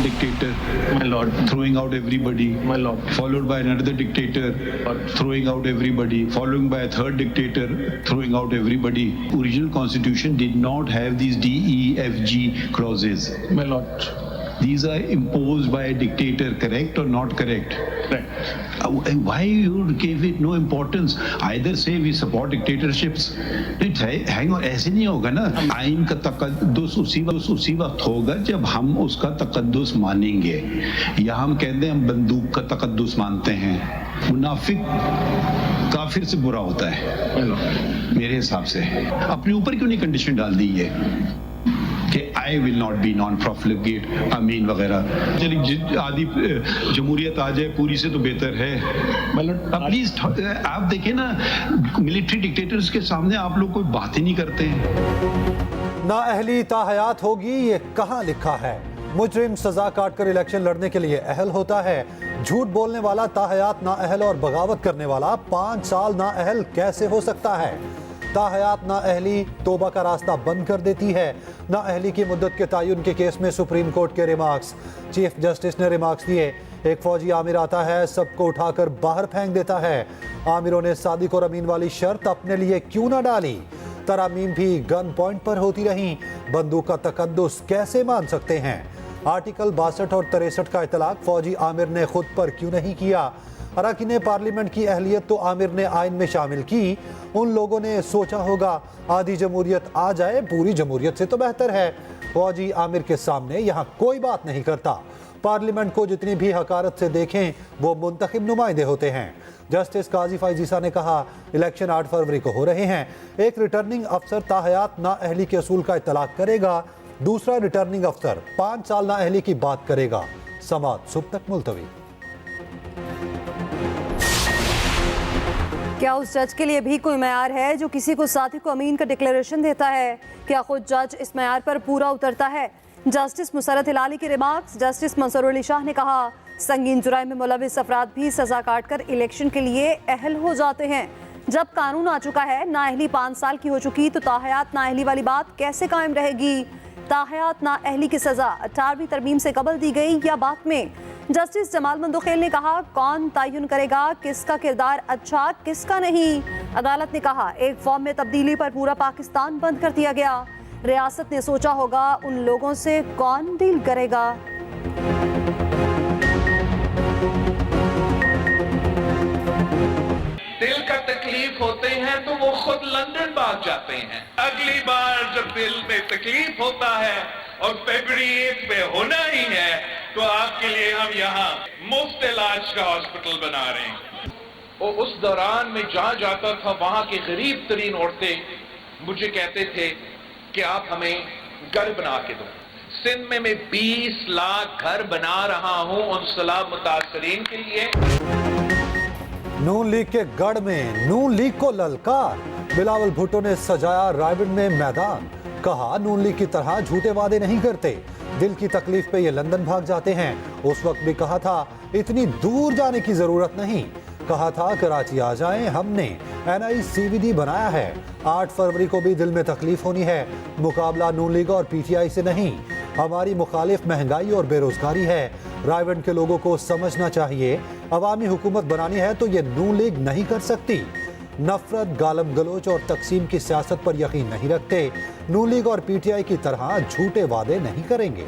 dictator, my lord, throwing out everybody, my lord, followed by another dictator, throwing out everybody, following by a third dictator, throwing out everybody. Original constitution did not have these D, E, F, G clauses. my lord. These are imposed by a dictator, correct or not correct? Correct. Why you gave it no importance? Either say we support dictatorships. Hang on, ऐसे नहीं होगा ना. आइन का तकद्दुस उसी वक्त होगा जब हम उसका तकद्दुस मानेंगे. या हम कहते हैं हम बंदूक का तकद्दुस मानते हैं. मुनाफिक काफिर से बुरा होता है मेरे हिसाब से. अपने ऊपर क्यों नहीं कंडीशन डाल दी है कि I will not be non profligate अमीन वगैरह. चलिए आदि जमहूरियत आ जाए पूरी से तो बेहतर है. प्लीज आप देखिए ना, मिलिट्री डिक्टेटर्स के सामने आप लोग कोई बात ही नहीं करते हैं. नाअहली ताहयात होगी, ये कहाँ लिखा है? मुजरिम सजा काटकर इलेक्शन लड़ने के लिए अहल होता है. झूठ बोलने वाला ताहयात नाअहल और बगावत करने वाला 5 साल नाअहल कैसे हो सकता है? ताहयात नाअहली तौबा का रास्ता बंद कर देती है. नाअहली की मुद्दत के तयन के केस में सुप्रीम कोर्ट के रिमार्क्स. चीफ जस्टिस ने रिमार्क्स दिए. एक फौजी आमिर आता है, सबको उठाकर बाहर फेंक देता है. आमिरों ने सादिक और अमीन वाली शर्त अपने लिए क्यों ना डाली? तरामीम भी गन पॉइंट पर होती रहीं. बंदूक का तकद्दुस कैसे मान सकते हैं? आर्टिकल 62 और 63 का इतलाक फौजी आमिर ने खुद पर क्यों नहीं किया? अरकान पार्लियामेंट की अहलियत तो आमिर ने आइन में शामिल की. उन लोगों ने सोचा होगा आधी जमहूरियत आ जाए, पूरी जमहूरियत से तो बेहतर है. फौजी आमिर के सामने यहाँ कोई बात नहीं करता. पार्लियामेंट को जितनी भी हकारत से देखें वो मुंतखब नुमाइंदे होते हैं. जस्टिस काजी फाइजीसा ने कहा इलेक्शन 8 फरवरी को हो रहे हैं. एक रिटर्निंग अफसर ताहयात नाअहली के असूल का इतलाक करेगा, दूसरा रिटर्निंग अफसर 5 साल नाअहली की बात करेगा. समाअत सुबह तक मुलतवी. क्या उस जज के लिए भी कोई मयार है जो किसी को साथी को अमीन का डिक्लेरेशन देता है? क्या खुद जज इस मयार पर पूरा उतरता है? जस्टिस मुसरत हिलाली के रिमार्क्स. जस्टिस मंसूर अली शाह ने कहा संगीन जुराइम में मुलविस अफराद भी सजा काटकर इलेक्शन के लिए अहल हो जाते हैं. जब कानून आ चुका है, नाअहली 5 साल की हो चुकी, तो ताहयात नाअहली वाली बात कैसे कायम रहेगी? ताहयात नाअहली की सजा 18वीं तरमीम से कबल दी गई या बाद में? जस्टिस जमाल मंदोखेल ने कहा कौन तयन करेगा किसका किरदार अच्छा किसका नहीं? अदालत ने कहा एक फॉर्म में तब्दीली पर पूरा पाकिस्तान बंद कर दिया गया. रियासत ने सोचा होगा उन लोगों से कौन डील करेगा? दिल का तकलीफ होते हैं तो वो खुद लंदन भाग जाते हैं. अगली बार जब दिल में तकलीफ होता है और फरवरी 1 पे होना ही है तो आपके लिए हम यहाँ मुफ्त इलाज का हॉस्पिटल बना रहे हैं. और उस दौरान में जहाँ जाता था वहाँ की गरीब तरीन औरतें मुझे कहते थे कि आप हमें घर बना के दो. सिंध में मैं 20 लाख घर बना रहा हूँ उन सैलाब मुतासरीन के लिए. नून लीग के गढ़ में नून लीग को ललकार. बिलावल भुट्टो ने सजाया रायबंड में मैदान. कहा नून लीग की तरह झूठे वादे नहीं करते, दिल की तकलीफ पे ये लंदन भाग जाते हैं. उस वक्त भी कहा था इतनी दूर जाने की जरूरत नहीं. कहा था कराची आ जाएं, हमने NICVD बनाया है. 8 फरवरी को भी दिल में तकलीफ होनी है. मुकाबला नून लीग और PTI से नहीं, हमारी मुखालिफ महंगाई और बेरोजगारी है. रायबंड के लोगों को समझना चाहिए अवामी हुकूमत बनानी है तो ये नून लीग नहीं कर सकती. नफरत, गालम गलोच और तकसीम की सियासत पर यकीन नहीं रखते. नून लीग और PTI की तरह झूठे वादे नहीं करेंगे.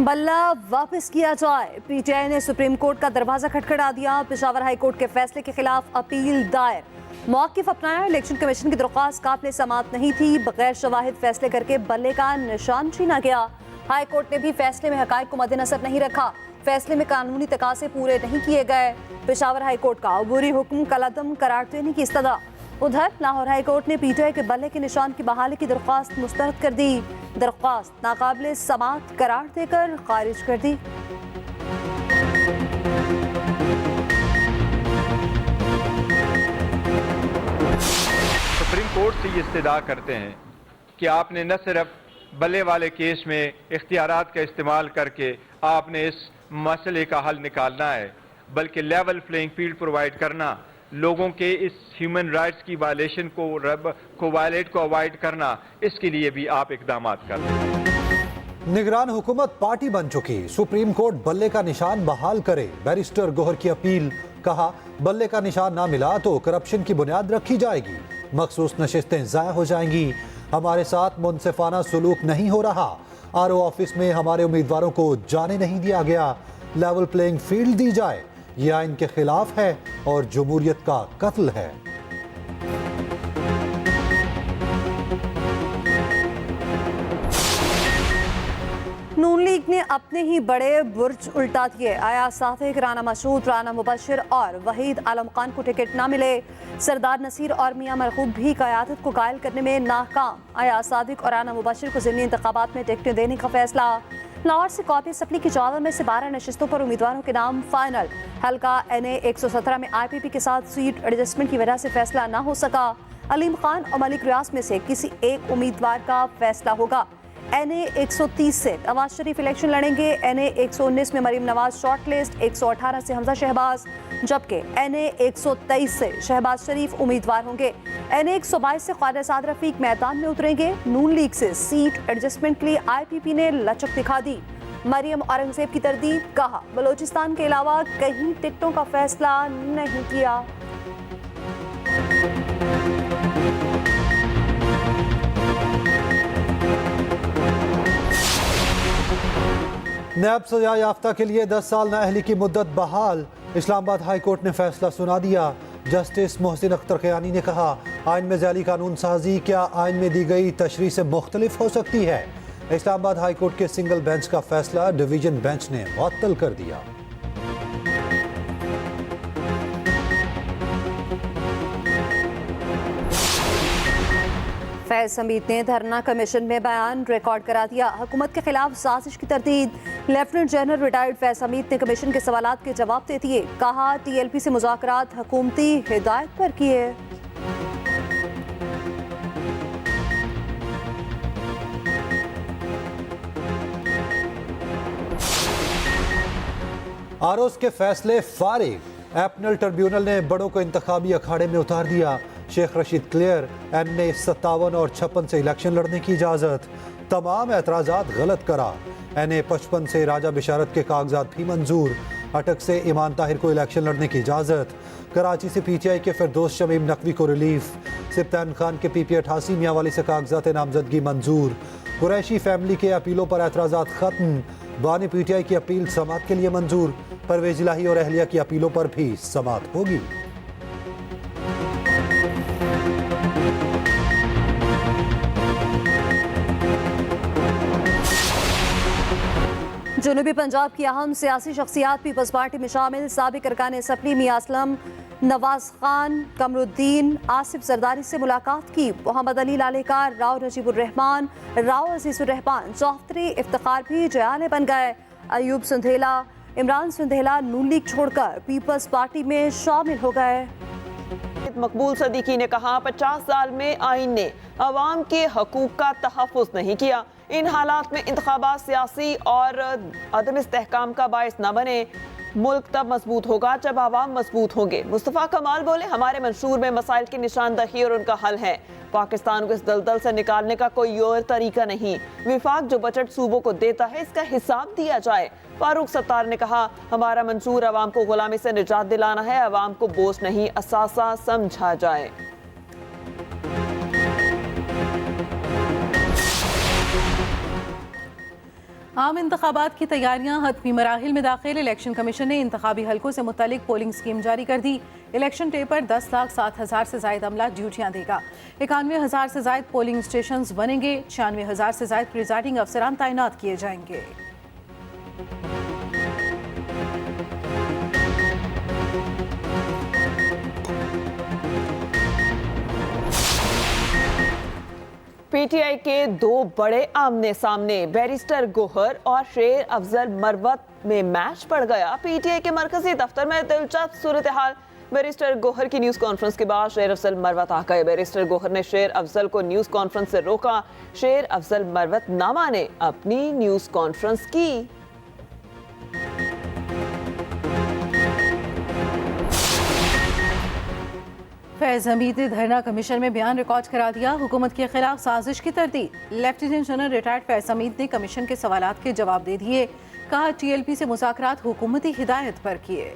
बल्ला वापस किया जाए. PTI ने सुप्रीम कोर्ट का दरवाजा खटखटा दिया. पेशावर हाई कोर्ट के फैसले के खिलाफ अपील दायर. मौक़िफ़ अपनाया. इलेक्शन कमीशन की दरख्वास्त काबिल समाअत नहीं थी. बगैर शवाहिद फैसले करके बल्ले का निशान छीना गया. हाई कोर्ट ने भी फैसले में हकायक को मद्देनजर नहीं रखा. फैसले में कानूनी तकाज़े पूरे नहीं किए गए. पेशावर हाई कोर्ट का अबूरी हुक्म कलअदम करार देने की इस्तदा. उधर लाहौर हाई कोर्ट ने PTI के बल्ले के निशान की बहाली की दरख्वास्त मुस्तरद कर दी. दरख्वास्त नाकाबिल समाअत करार देकर खारिज कर दी. सुप्रीम कोर्ट से ये इस्तदा करते हैं कि आपने न सिर्फ बल्ले वाले केस में इख्तियारात का इस्तेमाल करके आपने इस मसले का हल निकालना है, बल्कि लेवल प्लेइंग फील्ड प्रोवाइड करना, लोगों के इस ह्यूमन राइट्स की वायलेशन को वायलेट को अवॉइड करना, इसके लिए भी आप इकदाम करें. निगरान हुकूमत पार्टी बन चुकी, सुप्रीम कोर्ट बल्ले का निशान बहाल करे, बैरिस्टर गोहर की अपील। कहा बल्ले का निशान ना मिला तो करप्शन की बुनियाद रखी जाएगी, मखसूस नशिस्तें ज़ाया हो जाएंगी। हमारे साथ मुनसिफाना सुलूक नहीं हो रहा, आरओ ऑफिस में हमारे उम्मीदवारों को जाने नहीं दिया गया, लेवल प्लेइंग फील्ड दी जाए, ये आइन के खिलाफ है और जमहूरियत का कत्ल है। नून लीग ने अपने ही बड़े बुर्ज उल्टा दिए। आया सादिक, राना मसूद, राना मुबशिर और वहीद आलम खान को टिकट ना मिले। सरदार नसीर और मियां मरहूब भी क़यादत को घायल करने में नाकाम। आया सादिक और राना मुबशिर को ज़िमनी इंतखाबात में टिकटें देने का फैसला। लाहौर से कॉपी सप्ली की 14 में से 12 नशिस्तों पर उम्मीदवारों के नाम फाइनल। हल्का NA 117 में IPP के साथ सीट एडजस्टमेंट की वजह से फैसला ना हो सका। अलीम खान और मलिक रियाज में से किसी एक उम्मीदवार का फैसला होगा। NA 130 से नवाज शरीफ इलेक्शन लड़ेंगे। NA 119 में मरीम नवाज शॉर्ट लिस्ट, 118 से हमजा शहबाज, जबकि NA 123 से शहबाज शरीफ उम्मीदवार होंगे। NA 122 से ख्वाजा साद रफीक मैदान में उतरेंगे। नून लीग से सीट एडजस्टमेंट के लिए IPP ने लचक दिखा दी। मरियम औरंगजेब की तरदीद, कहा बलोचिस्तान के अलावा कहीं टिकटों का फैसला नहीं किया। नैब सजा याफ्ता के लिए 10 साल नाअहली की मुद्दत बहाल। इस्लामाबाद हाई कोर्ट ने फैसला सुना दिया। जस्टिस मोहसिन अख्तर क़यानी ने कहा आइन में ज़ैली कानून साजी क्या आइन में दी गई तशरीह से मुख्तलिफ हो सकती है। इस्लामाबाद हाई कोर्ट के सिंगल बेंच का फैसला डिवीजन बेंच ने मुअत्तल कर दिया। फैज हमीद ने धरना कमीशन में बयान रिकॉर्ड करा दिया। हुकूमत के खिलाफ साजिश की तरदीद। Lieutenant general retired Faiz Hameed ने कमीशन के सवालात के जवाब दे दिए। कहा TLP से मुज़ाकरात हुकूमती हिदायत पर किए। आरोस के फैसले फारिग। एपनल ट्रिब्यूनल ने बड़ों को इंतखाबी अखाड़े में उतार दिया। शेख रशीद क्लियर, NA 57 और 56 से इलेक्शन लड़ने की इजाज़त। तमाम एतराज़ात गलत करा। NA 55 से राजा बिशारत के कागजात भी मंजूर। अटक से ईमान ताहिर को इलेक्शन लड़ने की इजाज़त। कराची से PTI के फिरदौस शमीम नकवी को रिलीफ। सिप्तान खान के PP 88 मियांवाली से कागजात नामजदगी मंजूर। कुरैशी फैमिली के अपीलों पर एतराज़ात ख़त्म। बानी PTI की अपील समात के लिए मंजूर। परवेज इलाही और अहलिया की अपीलों पर भी समात होगी। जनूबी पंजाब की अहम सियासी शख्सियात पीपल्स पार्टी में शामिल साबिक अरकान असम्बली मियां असलम, नवाज खान, कमरुद्दीन, आसिफ जरदारी से मुलाकात की। मोहम्मद अली लालेकार, राव नजीबुर रहमान, राव अजीजुर रहमान, चौधरी इफ्तिखार भी जयाने बन गए। अयूब सिंधेला, इमरान सिंधेला नून लीग छोड़कर पीपल्स पार्टी में शामिल हो गए। मकबूल सदीकी ने कहा 50 साल में आइन ने अवाम के हकूक का तहफ़्फ़ुज़ नहीं किया। इन हालात में इंतखाबात सियासी और अदम इस्तेहकाम का बायस न बने। मुल्क तब मजबूत होगा जब आवाम मजबूत होंगे। मुस्तफ़ा कमाल बोले हमारे मंशूर में मसाइल की निशानदही और उनका हल है। पाकिस्तान को इस दलदल से निकालने का कोई और तरीका नहीं। विफाक जो बजट सूबों को देता है इसका हिसाब दिया जाए। फारूक सत्तार ने कहा हमारा मंशूर आवाम को गुलामी से निजात दिलाना है। आवाम को बोझ नहीं असासा समझा जाए। आम इंतखाबात की तैयारियां हतमी मराहिल में दाखिल। इलेक्शन कमीशन ने इंतखाबी हलकों से मुतालिक पोलिंग स्कीम जारी कर दी। इलेक्शन डे पर 10,07,000 से जायद अमला ड्यूटियां देगा। 91,000 से जायद पोलिंग स्टेशन बनेंगे। 96,000 से जायद प्रिजाइडिंग अफसरान तैनात किए जाएंगे। PTI के दो बड़े आमने सामने। बैरिस्टर गोहर और शेर अफजल मरवत में मैच पड़ गया। PTI के मरकजी दफ्तर में दिलचस्प सूरत हाल। बैरिस्टर गोहर की न्यूज़ कॉन्फ्रेंस के बाद शेर अफजल मरवत आ गए। बैरिस्टर गोहर ने शेर अफजल को न्यूज़ कॉन्फ्रेंस से रोका। शेर अफजल मरवत ना माने, अपनी न्यूज़ कॉन्फ्रेंस की। फैज हमीद ने धरना कमीशन में बयान रिकॉर्ड करा दिया। हुकूमत के खिलाफ साजिश की तरदीद। Lieutenant general retired Faiz Hameed ने कमीशन के सवालात के जवाब दे दिए। कहा TLP से मुज़ाकरात हुकूमती हिदायत पर किए।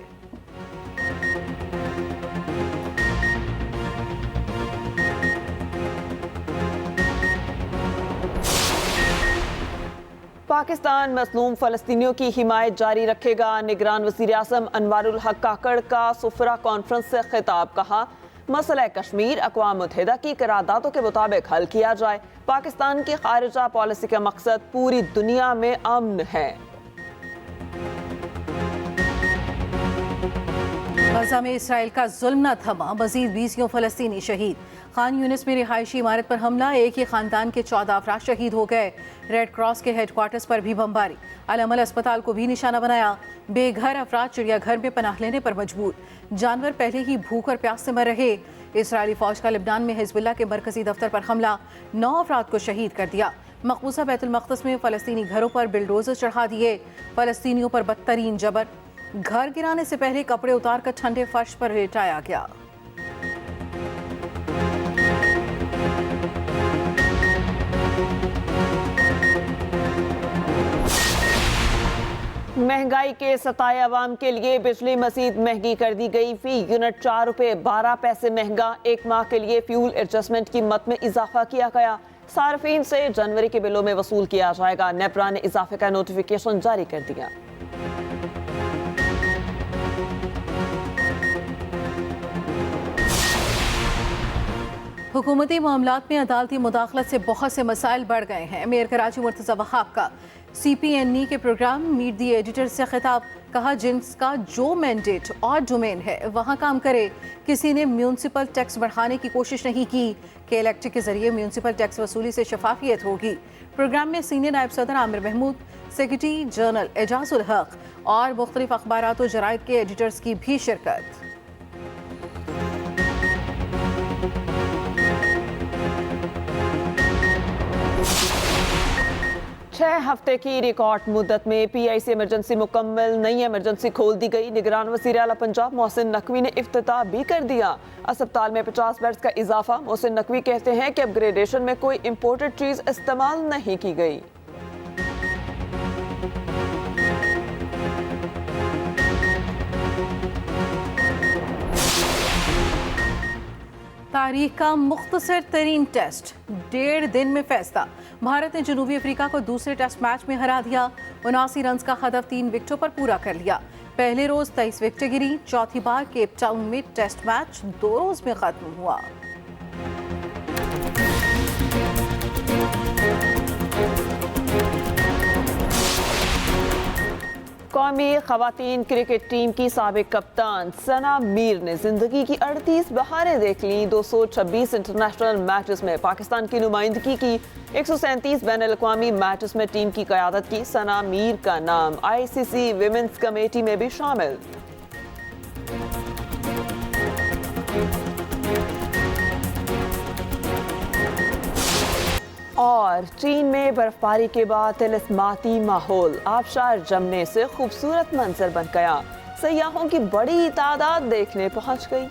पाकिस्तान मज़लूम फ़लस्तीनियों की हिमायत जारी रखेगा। निगरान वज़ीर आज़म अनवारुल हक काकड़ का सुफरा कॉन्फ्रेंस से खिताब। कहा मसला कश्मीर अक़वाम मुत्तहिदा की करारदादों के मुताबिक हल किया जाए। पाकिस्तान की खारिजा पॉलिसी का मकसद पूरी दुनिया में अमन है। गज़ा में इसराइल का जुल्म न थमा। मज़ीद 20 फ़लस्तीनी शहीद। खान यूनिस में रिहायशी इमारत पर हमला। एक ही खानदान के 14 अफराद शहीद हो गए। रेड क्रॉस के हेडक्वार्टर्स पर भी बमबारी। अलमल अस्पताल को भी निशाना बनाया। बेघर अफराद चिड़ियाघर में पनाह लेने पर मजबूर। जानवर पहले ही भूख और प्यास से मर रहे। इसराइली फौज का लिबनान में हिजबुल्लाह के मरकजी दफ्तर पर हमला। 9 अफराद को शहीद कर दिया। मकबूजा बैतुल मक़दस में फ़लस्तीनी घरों पर बिल्डोजर चढ़ा दिए। फ़लस्तीनियों पर बदतरीन जबर। घर गिराने से पहले कपड़े उतार कर ठंडे फर्श पर लेटाया गया। महंगाई के सताए अवाम के लिए बिजली मजीद महंगी कर दी गई। फी यूनिट 4 रुपये 12 पैसे महंगा। एक माह के लिए फ्यूल एडजस्टमेंट कीमत में इजाफा किया गया। सार्फिन से जनवरी के बिलों में वसूल किया जाएगा। नेपरा ने इजाफे का नोटिफिकेशन जारी कर दिया। हुकूमती मामलात में अदालती मुदाखलत से बहुत से मसाइल बढ़ गए हैं। मेयर कराची मुर्तज़ा वहाब का CPNE के प्रोग्राम मीट दी एडिटर से खिताब। कहा जिनका जो मैंडेट और डोमेन है वहाँ काम करे। किसी ने म्यूनसिपल टैक्स बढ़ाने की कोशिश नहीं की कि इलेक्ट्रिक के जरिए म्यूनसिपल टैक्स वसूली से शफाफियत होगी। प्रोग्राम में सीनियर नायब सदर आमिर महमूद, सेक्रेटरी जनरल एजाजुल हक और मुख्तलिफ अखबारात और जराइद के एडिटर्स की भी शिरकत। 6 हफ्ते की रिकॉर्ड मुद्दत में PIC इमरजेंसी मुकम्मल। नई इमरजेंसी खोल दी गई। निगरान वज़ीर आला पंजाब मोहसिन नकवी ने इफ्तिताह भी कर दिया। अस्पताल में 50 बेड्स का इजाफा। मोहसिन नकवी कहते हैं कि अपग्रेडेशन में कोई इम्पोर्टेड चीज इस्तेमाल नहीं की गई। तारीख का मुख्तसर तरीन टेस्ट 1.5 दिन में फैसला। भारत ने जनूबी अफ्रीका को दूसरे टेस्ट मैच में हरा दिया। 79 रन का हदफ 3 विकेटों पर पूरा कर लिया। पहले रोज 23 विकेटें गिरी। चौथी बार केप टाउन में टेस्ट मैच 2 रोज में खत्म हुआ। कौमी खवातीन क्रिकेट टीम की साबिक कप्तान सना मीर ने जिंदगी की 38 बहारें देख लीं। 226 इंटरनेशनल मैचेस में पाकिस्तान की नुमाइंदगी की। 137 बैन अल-अक़वामी मैचेस में टीम की क़यादत की। सना मीर का नाम ICC विमेंस कमेटी में भी शामिल। और चीन में बर्फबारी के बाद तिलिस्माती माहौल। आबशार जमने से खूबसूरत मंजर बन गया। सयाहों की बड़ी तादाद देखने पहुंच गई।